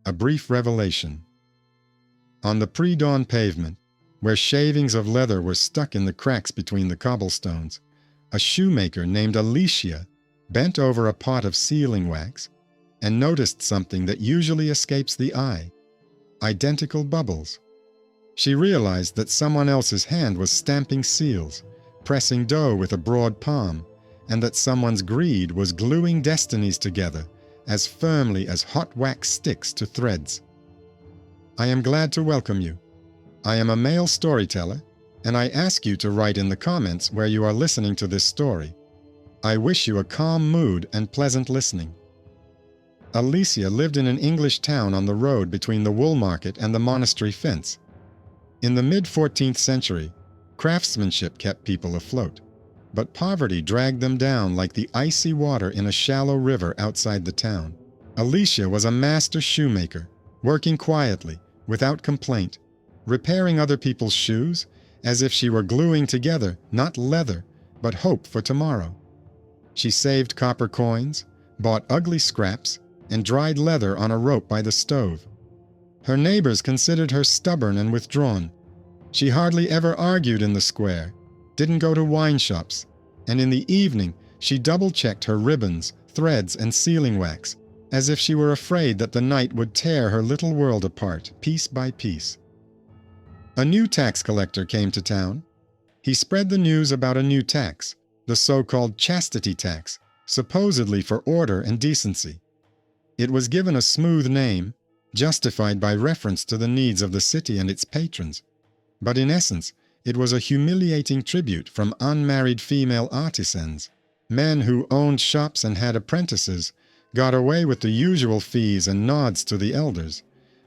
A brief revelation. On the pre-dawn pavement, where shavings of leather were stuck in the cracks between the cobblestones, a shoemaker named Alicia bent over a pot of sealing wax and noticed something that usually escapes the eye: identical bubbles. She realized that someone else's hand was stamping seals, pressing dough with a broad palm, and that someone's greed was gluing destinies together as firmly as hot wax sticks to threads. I am glad to welcome you. I am a male storyteller, and I ask you to write in the comments where you are listening to this story. I wish you a calm mood and pleasant listening. Alicia lived in an English town on the road between the wool market and the monastery fence. In the mid-14th century, craftsmanship kept people afloat, but poverty dragged them down like the icy water in a shallow river outside the town. Alicia was a master shoemaker, working quietly, without complaint, repairing other people's shoes as if she were gluing together not leather, but hope for tomorrow. She saved copper coins, bought ugly scraps, and dried leather on a rope by the stove. Her neighbors considered her stubborn and withdrawn. She hardly ever argued in the square, didn't go to wine shops, and in the evening she double-checked her ribbons, threads, and sealing wax, as if she were afraid that the night would tear her little world apart, piece by piece. A new tax collector came to town. He spread the news about a new tax, the so-called chastity tax, supposedly for order and decency. It was given a smooth name, justified by reference to the needs of the city and its patrons, but in essence, it was a humiliating tribute from unmarried female artisans. Men who owned shops and had apprentices got away with the usual fees and nods to the elders,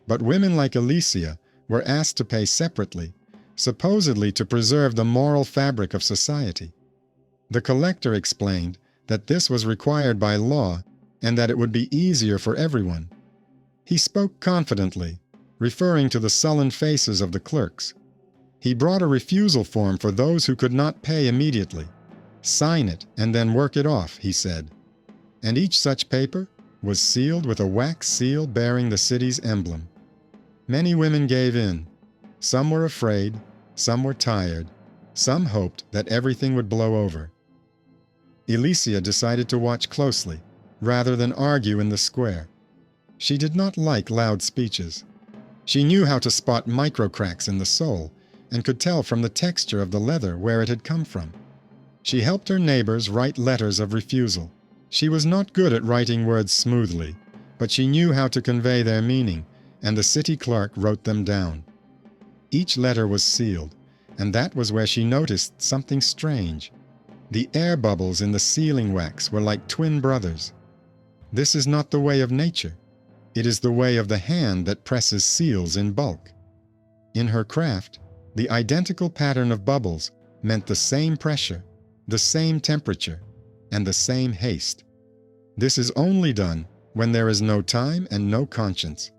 but women like Alicia were asked to pay separately, supposedly to preserve the moral fabric of society. The collector explained that this was required by law and that it would be easier for everyone. He spoke confidently, referring to the sullen faces of the clerks. He brought a refusal form for those who could not pay immediately. Sign it and then work it off, he said. And each such paper was sealed with a wax seal bearing the city's emblem. Many women gave in. Some were afraid, some were tired, some hoped that everything would blow over. Alicia decided to watch closely, rather than argue in the square. She did not like loud speeches. She knew how to spot micro-cracks in the sole, and could tell from the texture of the leather where it had come from. She helped her neighbors write letters of refusal. She was not good at writing words smoothly, but she knew how to convey their meaning, and the city clerk wrote them down. Each letter was sealed, and that was where she noticed something strange. The air bubbles in the sealing wax were like twin brothers. This is not the way of nature. It is the way of the hand that presses seals in bulk. In her craft, the identical pattern of bubbles meant the same pressure, the same temperature, and the same haste. This is only done when there is no time and no conscience.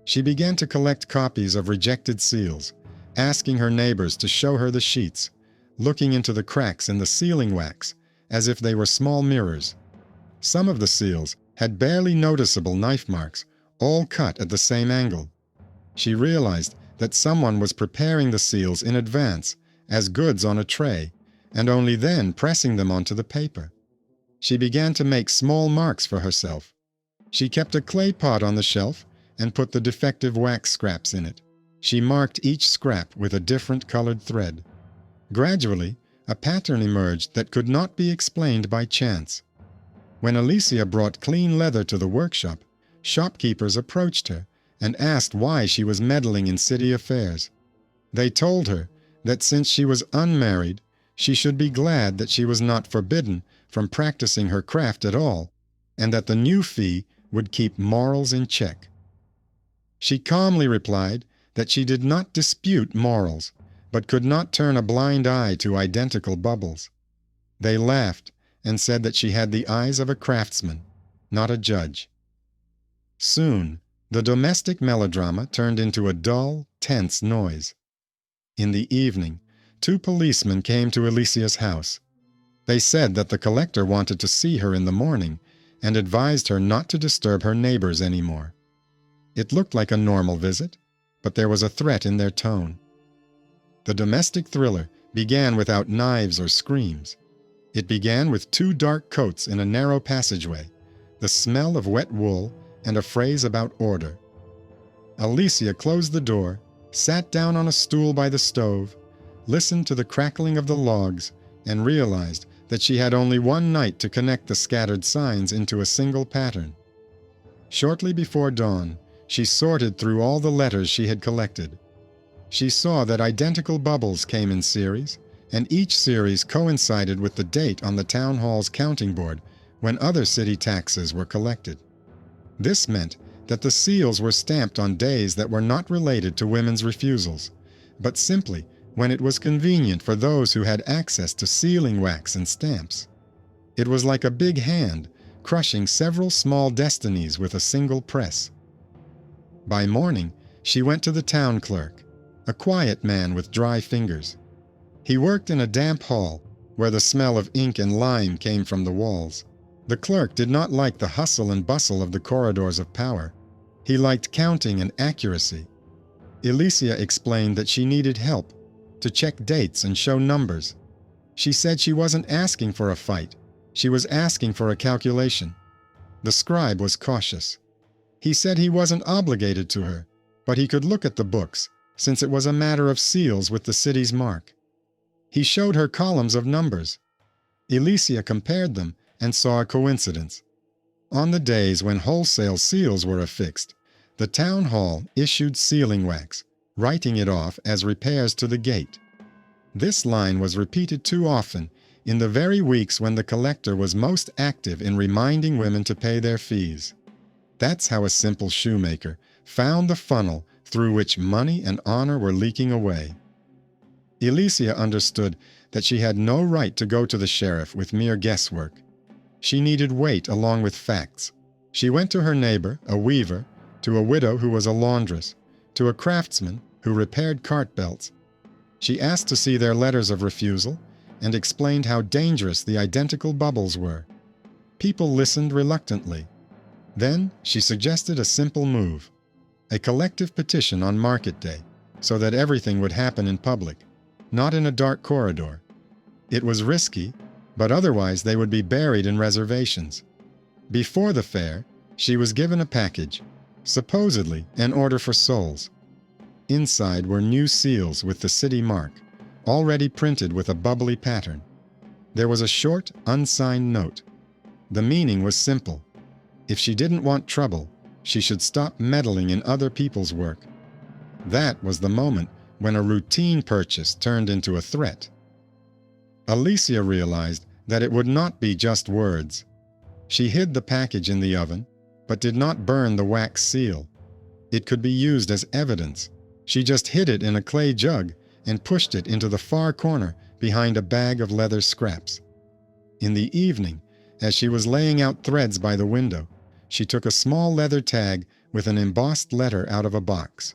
She began to collect copies of rejected seals, asking her neighbors to show her the sheets, looking into the cracks in the sealing wax as if they were small mirrors. Some of the seals had barely noticeable knife marks, all cut at the same angle. She realized that someone was preparing the seals in advance as goods on a tray, and only then pressing them onto the paper. She began to make small marks for herself. She kept a clay pot on the shelf and put the defective wax scraps in it. She marked each scrap with a different colored thread. Gradually, a pattern emerged that could not be explained by chance. When Alicia brought clean leather to the workshop, shopkeepers approached her and asked why she was meddling in city affairs. They told her that since she was unmarried, she should be glad that she was not forbidden from practicing her craft at all, and that the new fee would keep morals in check. She calmly replied that she did not dispute morals, but could not turn a blind eye to identical bubbles. They laughed and said that she had the eyes of a craftsman, not a judge. Soon, the domestic melodrama turned into a dull, tense noise. In the evening, 2 policemen came to Alicia's house. They said that the collector wanted to see her in the morning and advised her not to disturb her neighbors anymore. It looked like a normal visit, but there was a threat in their tone. The domestic thriller began without knives or screams. It began with two dark coats in a narrow passageway, the smell of wet wool, and a phrase about order. Alicia closed the door, sat down on a stool by the stove, listened to the crackling of the logs, and realized that she had only one night to connect the scattered signs into a single pattern. Shortly before dawn, she sorted through all the letters she had collected. She saw that identical bubbles came in series, and each series coincided with the date on the town hall's counting board when other city taxes were collected. This meant that the seals were stamped on days that were not related to women's refusals, but simply when it was convenient for those who had access to sealing wax and stamps. It was like a big hand crushing several small destinies with a single press. By morning, she went to the town clerk, a quiet man with dry fingers. He worked in a damp hall where the smell of ink and lime came from the walls. The clerk did not like the hustle and bustle of the corridors of power. He liked counting and accuracy. Alicia explained that she needed help to check dates and show numbers. She said she wasn't asking for a fight. She was asking for a calculation. The scribe was cautious. He said he wasn't obligated to her, but he could look at the books, since it was a matter of seals with the city's mark. He showed her columns of numbers. Alicia compared them and saw a coincidence. On the days when wholesale seals were affixed, the town hall issued sealing wax, writing it off as repairs to the gate. This line was repeated too often in the very weeks when the collector was most active in reminding women to pay their fees. That's how a simple shoemaker found the funnel through which money and honor were leaking away. Alicia understood that she had no right to go to the sheriff with mere guesswork. She needed weight along with facts. She went to her neighbor, a weaver, to a widow who was a laundress, to a craftsman who repaired cart belts. She asked to see their letters of refusal and explained how dangerous the identical bubbles were. People listened reluctantly. Then she suggested a simple move, a collective petition on market day, so that everything would happen in public, not in a dark corridor. It was risky, but otherwise they would be buried in reservations. Before the fair, she was given a package, supposedly an order for souls. Inside were new seals with the city mark, already printed with a bubbly pattern. There was a short, unsigned note. The meaning was simple. If she didn't want trouble, she should stop meddling in other people's work. That was the moment when a routine purchase turned into a threat. Alicia realized that it would not be just words. She hid the package in the oven, but did not burn the wax seal. It could be used as evidence. She just hid it in a clay jug and pushed it into the far corner behind a bag of leather scraps. In the evening, as she was laying out threads by the window, she took a small leather tag with an embossed letter out of a box.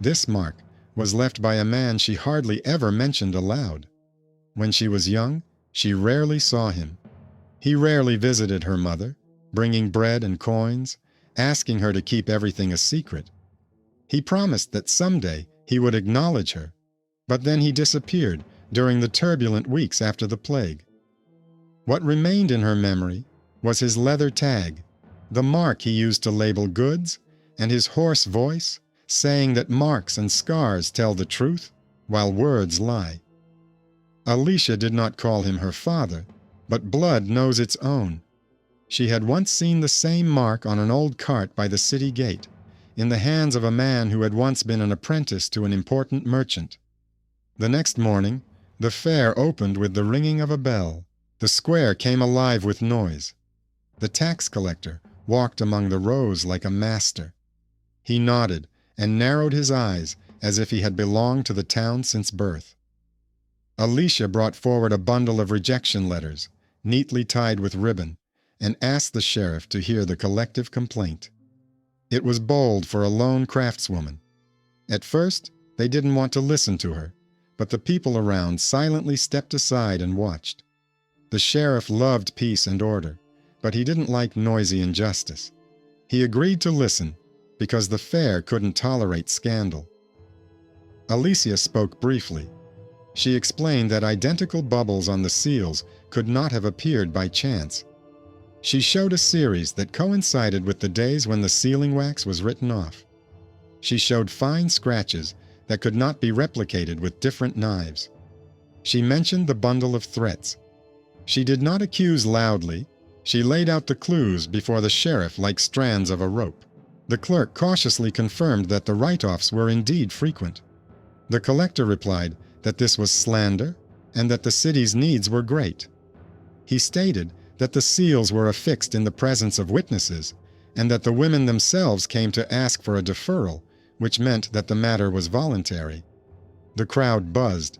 This mark was left by a man she hardly ever mentioned aloud. When she was young, she rarely saw him. He rarely visited her mother, bringing bread and coins, asking her to keep everything a secret. He promised that someday he would acknowledge her, but then he disappeared during the turbulent weeks after the plague. What remained in her memory was his leather tag, the mark he used to label goods, and his hoarse voice saying that marks and scars tell the truth while words lie. Alicia did not call him her father, but blood knows its own. She had once seen the same mark on an old cart by the city gate, in the hands of a man who had once been an apprentice to an important merchant. The next morning, the fair opened with the ringing of a bell. The square came alive with noise. The tax collector walked among the rows like a master. He nodded and narrowed his eyes as if he had belonged to the town since birth. Alicia brought forward a bundle of rejection letters, neatly tied with ribbon, and asked the sheriff to hear the collective complaint. It was bold for a lone craftswoman. At first, they didn't want to listen to her, but the people around silently stepped aside and watched. The sheriff loved peace and order, but he didn't like noisy injustice. He agreed to listen, because the fair couldn't tolerate scandal. Alicia spoke briefly. She explained that identical bubbles on the seals could not have appeared by chance. She showed a series that coincided with the days when the sealing wax was written off. She showed fine scratches that could not be replicated with different knives. She mentioned the bundle of threats. She did not accuse loudly. She laid out the clues before the sheriff like strands of a rope. The clerk cautiously confirmed that the write-offs were indeed frequent. The collector replied that this was slander and that the city's needs were great. He stated that the seals were affixed in the presence of witnesses and that the women themselves came to ask for a deferral, which meant that the matter was voluntary. The crowd buzzed,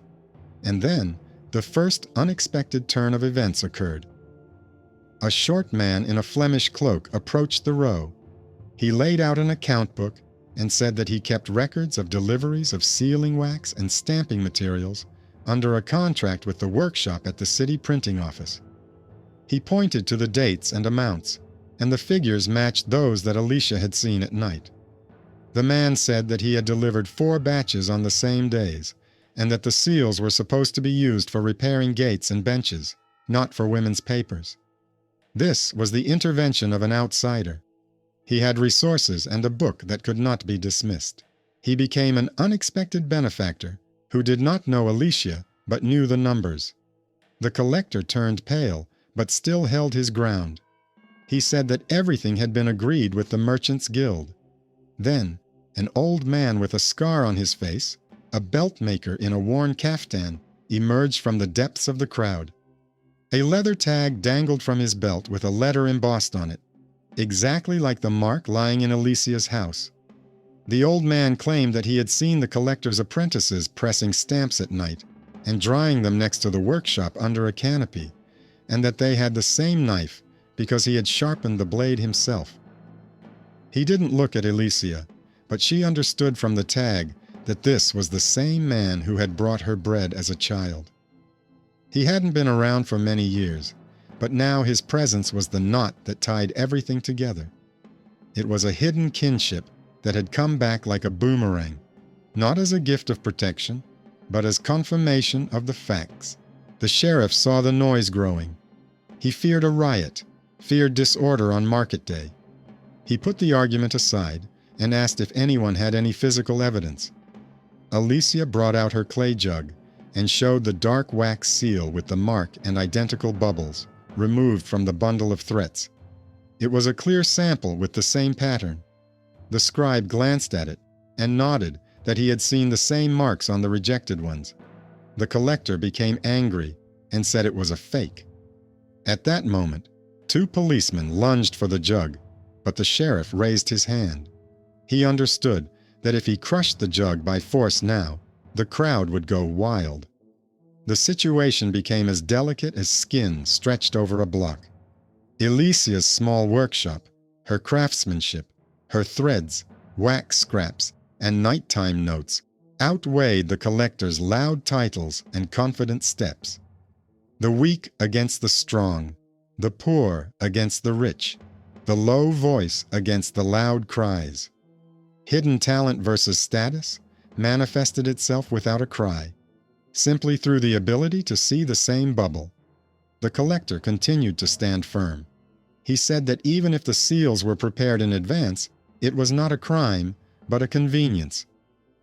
and then the first unexpected turn of events occurred. A short man in a Flemish cloak approached the row. He laid out an account book and said that he kept records of deliveries of sealing wax and stamping materials under a contract with the workshop at the city printing office. He pointed to the dates and amounts, and the figures matched those that Alicia had seen at night. The man said that he had delivered 4 batches on the same days, and that the seals were supposed to be used for repairing gates and benches, not for women's papers. This was the intervention of an outsider. He had resources and a book that could not be dismissed. He became an unexpected benefactor who did not know Alicia but knew the numbers. The collector turned pale but still held his ground. He said that everything had been agreed with the Merchants' Guild. Then, an old man with a scar on his face, a belt maker in a worn caftan, emerged from the depths of the crowd. A leather tag dangled from his belt with a letter embossed on it, exactly like the mark lying in Alicia's house. The old man claimed that he had seen the collector's apprentices pressing stamps at night and drying them next to the workshop under a canopy, and that they had the same knife because he had sharpened the blade himself. He didn't look at Alicia, but she understood from the tag that this was the same man who had brought her bread as a child. He hadn't been around for many years, but now his presence was the knot that tied everything together. It was a hidden kinship that had come back like a boomerang, not as a gift of protection, but as confirmation of the facts. The sheriff saw the noise growing. He feared a riot, feared disorder on market day. He put the argument aside and asked if anyone had any physical evidence. Alicia brought out her clay jug and showed the dark wax seal with the mark and identical bubbles, removed from the bundle of threats. It was a clear sample with the same pattern. The scribe glanced at it and nodded that he had seen the same marks on the rejected ones. The collector became angry and said it was a fake. At that moment, 2 policemen lunged for the jug, but the sheriff raised his hand. He understood that if he crushed the jug by force now, the crowd would go wild. The situation became as delicate as skin stretched over a block. Alicia's small workshop, her craftsmanship, her threads, wax scraps, and nighttime notes outweighed the collector's loud titles and confident steps. The weak against the strong, the poor against the rich, the low voice against the loud cries. Hidden talent versus status manifested itself without a cry, simply through the ability to see the same bubble. The collector continued to stand firm. He said that even if the seals were prepared in advance, it was not a crime, but a convenience,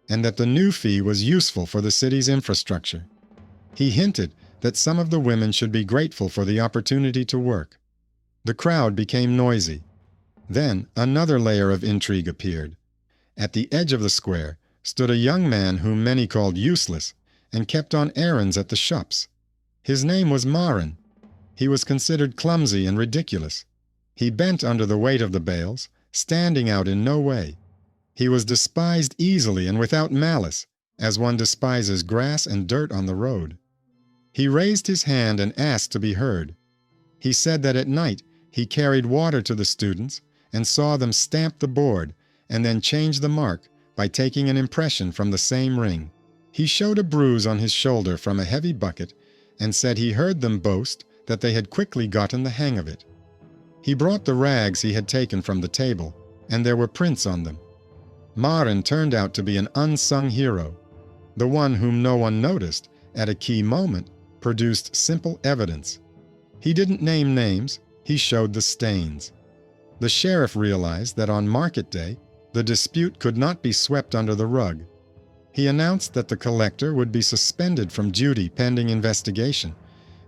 and that the new fee was useful for the city's infrastructure. He hinted that some of the women should be grateful for the opportunity to work. The crowd became noisy. Then another layer of intrigue appeared. At the edge of the square stood a young man whom many called useless and kept on errands at the shops. His name was Marin. He was considered clumsy and ridiculous. He bent under the weight of the bales, standing out in no way. He was despised easily and without malice, as one despises grass and dirt on the road. He raised his hand and asked to be heard. He said that at night he carried water to the students and saw them stamp the board and then change the mark by taking an impression from the same ring. He showed a bruise on his shoulder from a heavy bucket and said he heard them boast that they had quickly gotten the hang of it. He brought the rags he had taken from the table, and there were prints on them. Maren turned out to be an unsung hero. The one whom no one noticed, at a key moment, produced simple evidence. He didn't name names, he showed the stains. The sheriff realized that on market day, the dispute could not be swept under the rug. He announced that the collector would be suspended from duty pending investigation,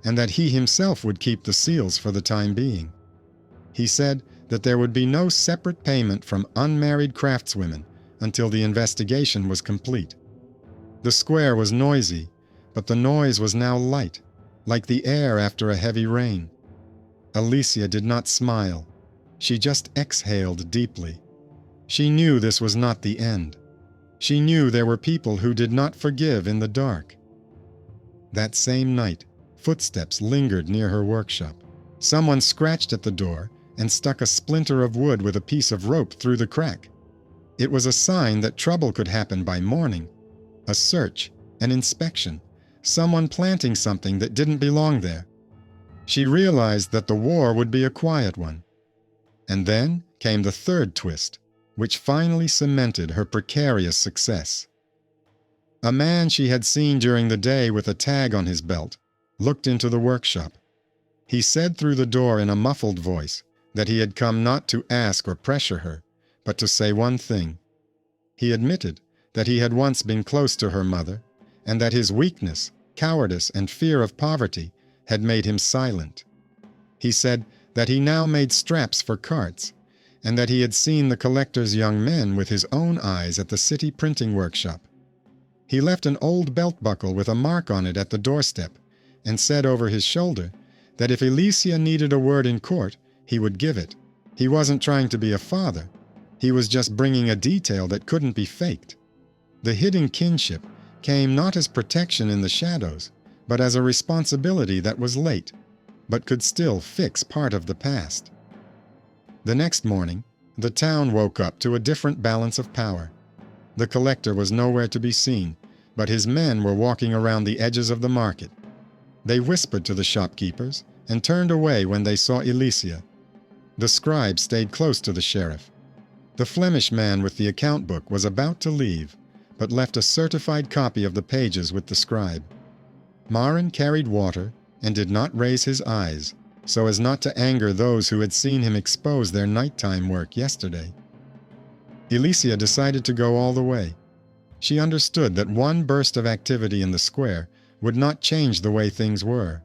and that he himself would keep the seals for the time being. He said that there would be no separate payment from unmarried craftswomen until the investigation was complete. The square was noisy, but the noise was now light, like the air after a heavy rain. Alicia did not smile. She just exhaled deeply. She knew this was not the end. She knew there were people who did not forgive in the dark. That same night, footsteps lingered near her workshop. Someone scratched at the door and stuck a splinter of wood with a piece of rope through the crack. It was a sign that trouble could happen by morning. A search, an inspection, someone planting something that didn't belong there. She realized that the war would be a quiet one. And then came the third twist, which finally cemented her precarious success. A man she had seen during the day with a tag on his belt looked into the workshop. He said through the door in a muffled voice that he had come not to ask or pressure her, but to say one thing. He admitted that he had once been close to her mother, and that his weakness, cowardice, and fear of poverty had made him silent. He said that he now made straps for carts, and that he had seen the collector's young men with his own eyes at the city printing workshop. He left an old belt buckle with a mark on it at the doorstep, and said over his shoulder that if Alicia needed a word in court, he would give it. He wasn't trying to be a father. He was just bringing a detail that couldn't be faked. The hidden kinship came not as protection in the shadows, but as a responsibility that was late, but could still fix part of the past. The next morning, the town woke up to a different balance of power. The collector was nowhere to be seen, but his men were walking around the edges of the market. They whispered to the shopkeepers and turned away when they saw Alicia. The scribe stayed close to the sheriff. The Flemish man with the account book was about to leave, but left a certified copy of the pages with the scribe. Maren carried water and did not raise his eyes, so as not to anger those who had seen him expose their nighttime work yesterday. Alicia decided to go all the way. She understood that one burst of activity in the square would not change the way things were.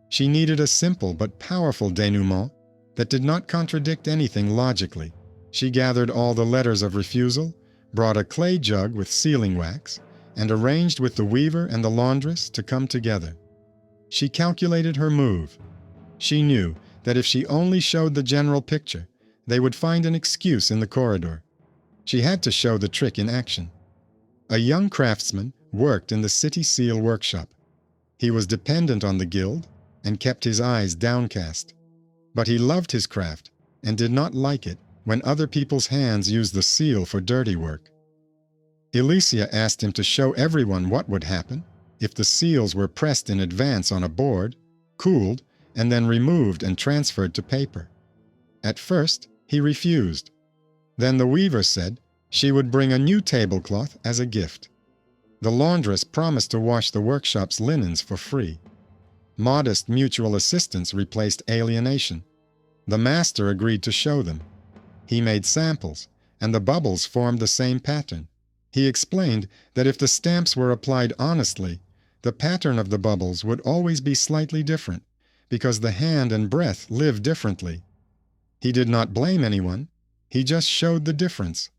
She needed a simple but powerful denouement that did not contradict anything logically. She gathered all the letters of refusal, brought a clay jug with sealing wax, and arranged with the weaver and the laundress to come together. She calculated her move. She knew that if she only showed the general picture, they would find an excuse in the corridor. She had to show the trick in action. A young craftsman worked in the city seal workshop. He was dependent on the guild and kept his eyes downcast. But he loved his craft and did not like it when other people's hands used the seal for dirty work. Alicia asked him to show everyone what would happen if the seals were pressed in advance on a board, cooled, and then removed and transferred to paper. At first, he refused. Then the weaver said she would bring a new tablecloth as a gift. The laundress promised to wash the workshop's linens for free. Modest mutual assistance replaced alienation. The master agreed to show them. He made samples, and the bubbles formed the same pattern. He explained that if the stamps were applied honestly, the pattern of the bubbles would always be slightly different, because the hand and breath live differently. He did not blame anyone. He just showed the difference.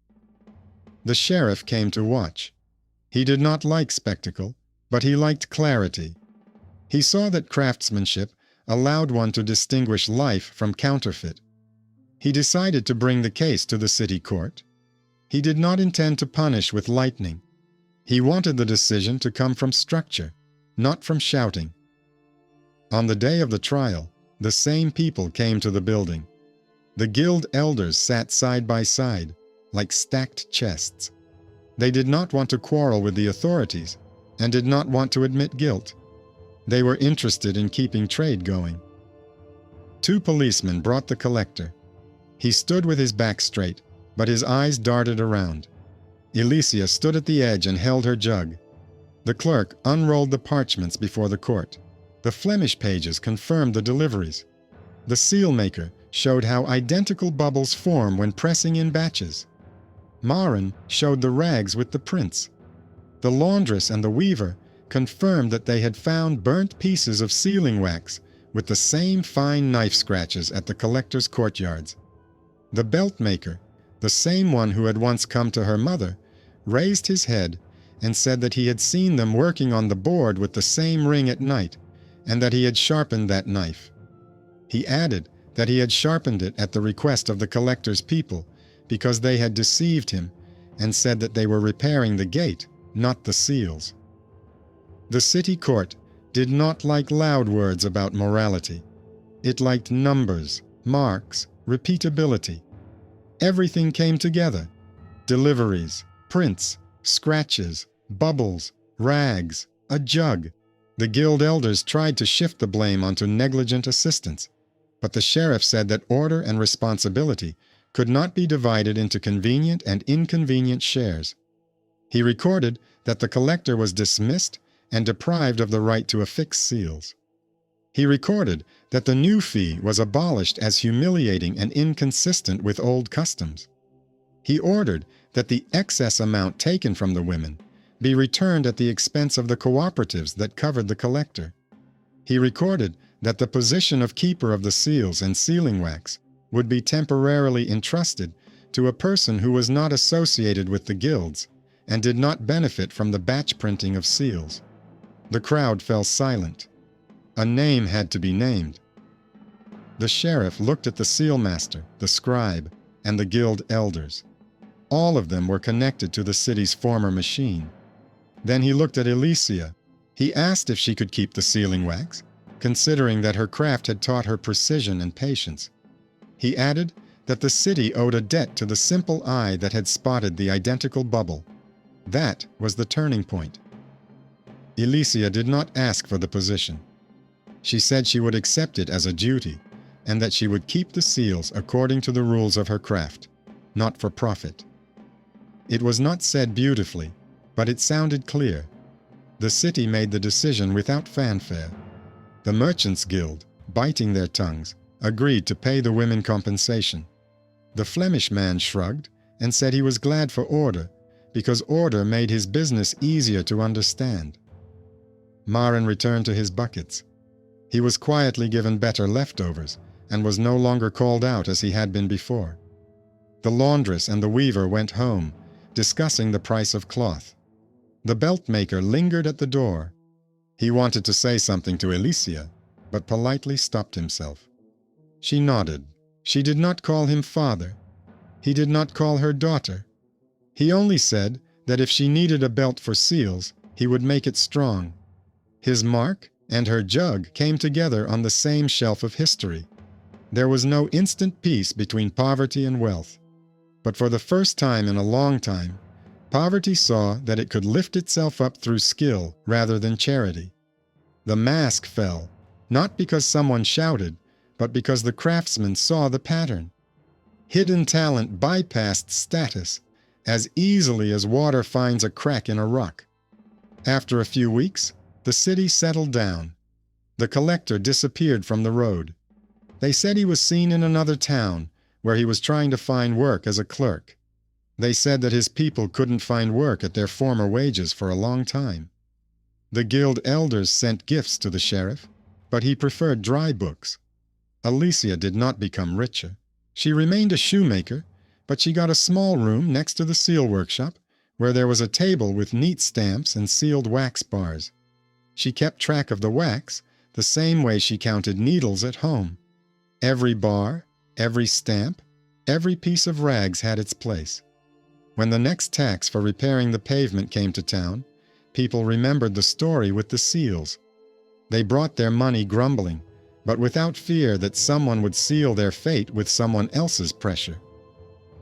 The sheriff came to watch. He did not like spectacle, but he liked clarity. He saw that craftsmanship allowed one to distinguish life from counterfeit. He decided to bring the case to the city court. He did not intend to punish with lightning. He wanted the decision to come from structure, not from shouting. On the day of the trial, the same people came to the building. The guild elders sat side by side, like stacked chests. They did not want to quarrel with the authorities and did not want to admit guilt. They were interested in keeping trade going. 2 policemen brought the collector. He stood with his back straight, but his eyes darted around. Alicia stood at the edge and held her jug. The clerk unrolled the parchments before the court. The Flemish pages confirmed the deliveries. The seal maker showed how identical bubbles form when pressing in batches. Maren showed the rags with the prints. The laundress and the weaver confirmed that they had found burnt pieces of sealing wax with the same fine knife scratches at the collector's courtyards. The belt maker, the same one who had once come to her mother, raised his head and said that he had seen them working on the board with the same ring at night, and that he had sharpened that knife. He added that he had sharpened it at the request of the collector's people because they had deceived him and said that they were repairing the gate, not the seals. The city court did not like loud words about morality. It liked numbers, marks, repeatability. Everything came together: deliveries, prints, scratches, bubbles, rags, a jug. The guild elders tried to shift the blame onto negligent assistants, but the sheriff said that order and responsibility could not be divided into convenient and inconvenient shares. He recorded that the collector was dismissed and deprived of the right to affix seals. He recorded that the new fee was abolished as humiliating and inconsistent with old customs. He ordered that the excess amount taken from the women be returned at the expense of the cooperatives that covered the collector. He recorded that the position of keeper of the seals and sealing wax would be temporarily entrusted to a person who was not associated with the guilds and did not benefit from the batch printing of seals. The crowd fell silent. A name had to be named. The sheriff looked at the sealmaster, the scribe, and the guild elders. All of them were connected to the city's former machine. Then he looked at Alicia. He asked if she could keep the sealing wax, considering that her craft had taught her precision and patience. He added that the city owed a debt to the simple eye that had spotted the identical bubble. That was the turning point. Alicia did not ask for the position. She said she would accept it as a duty, and that she would keep the seals according to the rules of her craft, not for profit. It was not said beautifully, but it sounded clear. The city made the decision without fanfare. The Merchants' Guild, biting their tongues, agreed to pay the women compensation. The Flemish man shrugged and said he was glad for order, because order made his business easier to understand. Maren returned to his buckets. He was quietly given better leftovers and was no longer called out as he had been before. The laundress and the weaver went home, discussing the price of cloth. The belt maker lingered at the door. He wanted to say something to Alicia, but politely stopped himself. She nodded. She did not call him father. He did not call her daughter. He only said that if she needed a belt for seals, he would make it strong. His mark and her jug came together on the same shelf of history. There was no instant peace between poverty and wealth. But for the first time in a long time, poverty saw that it could lift itself up through skill rather than charity. The mask fell, not because someone shouted, but because the craftsman saw the pattern. Hidden talent bypassed status as easily as water finds a crack in a rock. After a few weeks, the city settled down. The collector disappeared from the road. They said he was seen in another town, where he was trying to find work as a clerk. They said that his people couldn't find work at their former wages for a long time. The guild elders sent gifts to the sheriff, but he preferred dry books. Alicia did not become richer. She remained a shoemaker, but she got a small room next to the seal workshop, where there was a table with neat stamps and sealed wax bars. She kept track of the wax the same way she counted needles at home. Every bar, every stamp, every piece of rags had its place. When the next tax for repairing the pavement came to town, people remembered the story with the seals. They brought their money grumbling, but without fear that someone would seal their fate with someone else's pressure.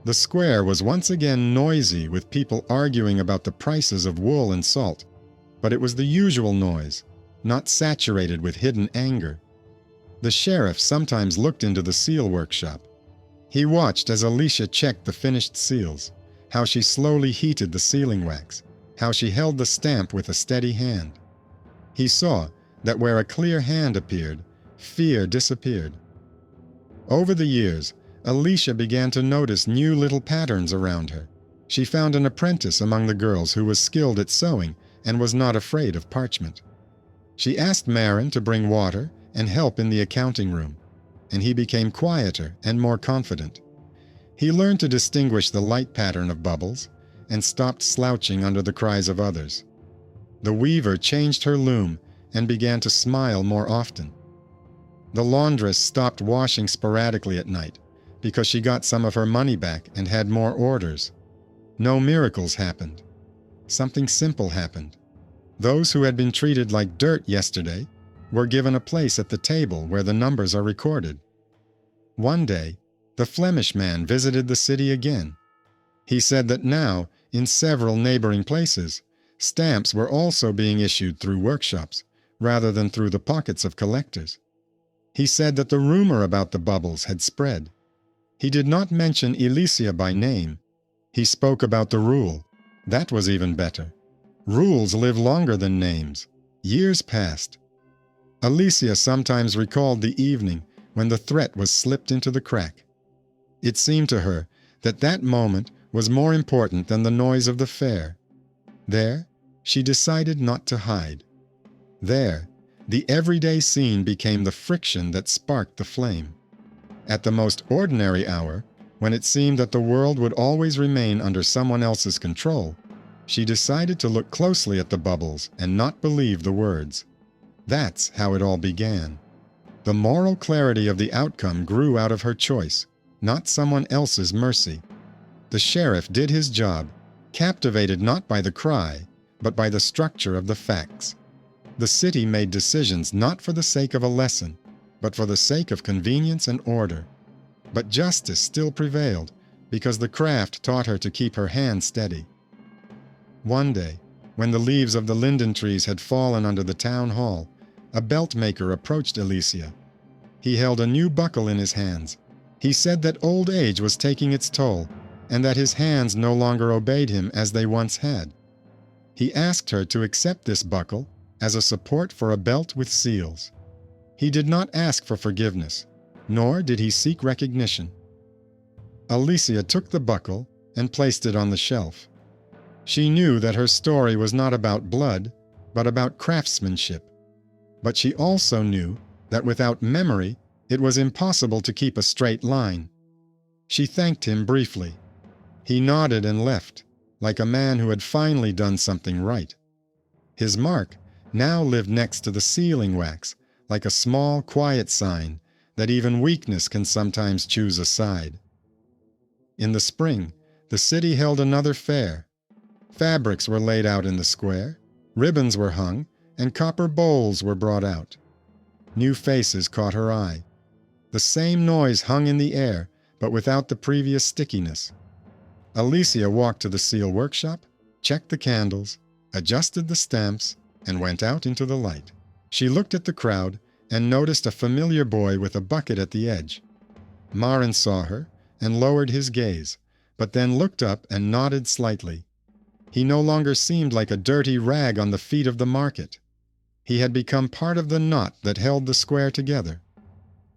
The square was once again noisy with people arguing about the prices of wool and salt, but it was the usual noise, not saturated with hidden anger. The sheriff sometimes looked into the seal workshop. He watched as Alicia checked the finished seals, how she slowly heated the sealing wax, how she held the stamp with a steady hand. He saw that where a clear hand appeared, fear disappeared. Over the years, Alicia began to notice new little patterns around her. She found an apprentice among the girls who was skilled at sewing and was not afraid of parchment. She asked Marin to bring water and help in the accounting room, and he became quieter and more confident. He learned to distinguish the light pattern of bubbles and stopped slouching under the cries of others. The weaver changed her loom and began to smile more often. The laundress stopped washing sporadically at night because she got some of her money back and had more orders. No miracles happened. Something simple happened. Those who had been treated like dirt yesterday were given a place at the table where the numbers are recorded. One day, the Flemish man visited the city again. He said that now, in several neighboring places, stamps were also being issued through workshops, rather than through the pockets of collectors. He said that the rumor about the bubbles had spread. He did not mention Alicia by name. He spoke about the rule. That was even better. Rules live longer than names. Years passed. Alicia sometimes recalled the evening when the threat was slipped into the crack. It seemed to her that that moment was more important than the noise of the fair. There, she decided not to hide. There, the everyday scene became the friction that sparked the flame. At the most ordinary hour, when it seemed that the world would always remain under someone else's control, she decided to look closely at the bubbles and not believe the words. That's how it all began. The moral clarity of the outcome grew out of her choice, not someone else's mercy. The sheriff did his job, captivated not by the cry, but by the structure of the facts. The city made decisions not for the sake of a lesson, but for the sake of convenience and order. But justice still prevailed, because the craft taught her to keep her hand steady. One day, when the leaves of the linden trees had fallen under the town hall, a belt maker approached Alicia. He held a new buckle in his hands. He said that old age was taking its toll, and that his hands no longer obeyed him as they once had. He asked her to accept this buckle as a support for a belt with seals. He did not ask for forgiveness, nor did he seek recognition. Alicia took the buckle and placed it on the shelf. She knew that her story was not about blood, but about craftsmanship. But she also knew that without memory, it was impossible to keep a straight line. She thanked him briefly. He nodded and left, like a man who had finally done something right. His mark now lived next to the sealing wax, like a small, quiet sign that even weakness can sometimes choose a side. In the spring, the city held another fair. Fabrics were laid out in the square, ribbons were hung, and copper bowls were brought out. New faces caught her eye. The same noise hung in the air, but without the previous stickiness. Alicia walked to the seal workshop, checked the candles, adjusted the stamps, and went out into the light. She looked at the crowd and noticed a familiar boy with a bucket at the edge. Marin saw her and lowered his gaze, but then looked up and nodded slightly. He no longer seemed like a dirty rag on the feet of the market. He had become part of the knot that held the square together.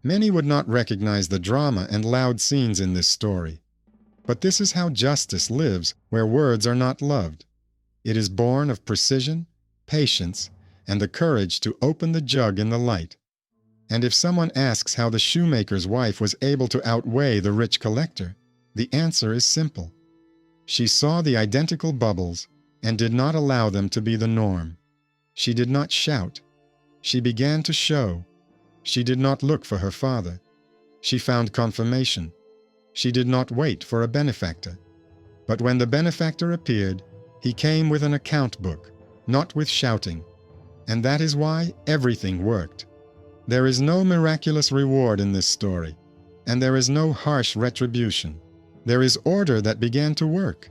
Many would not recognize the drama and loud scenes in this story. But this is how justice lives where words are not loved. It is born of precision, patience, and the courage to open the jug in the light. And if someone asks how the shoemaker's wife was able to outweigh the rich collector, the answer is simple. She saw the identical bubbles and did not allow them to be the norm. She did not shout. She began to show. She did not look for her father. She found confirmation. She did not wait for a benefactor. But when the benefactor appeared, he came with an account book, not with shouting. And that is why everything worked. There is no miraculous reward in this story, and there is no harsh retribution. There is order that began to work.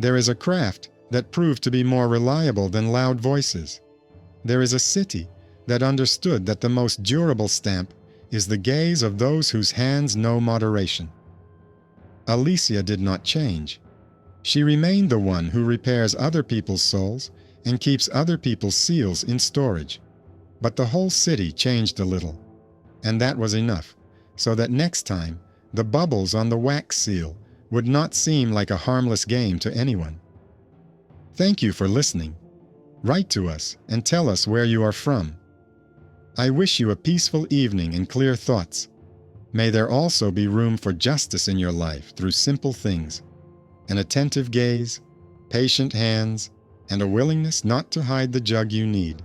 There is a craft that proved to be more reliable than loud voices. There is a city that understood that the most durable stamp is the gaze of those whose hands know moderation. Alicia did not change. She remained the one who repairs other people's souls and keeps other people's seals in storage. But the whole city changed a little, and that was enough, so that next time the bubbles on the wax seal would not seem like a harmless game to anyone. Thank you for listening. Write to us and tell us where you are from. I wish you a peaceful evening and clear thoughts. May there also be room for justice in your life through simple things: an attentive gaze, patient hands, and a willingness not to hide the jug you need.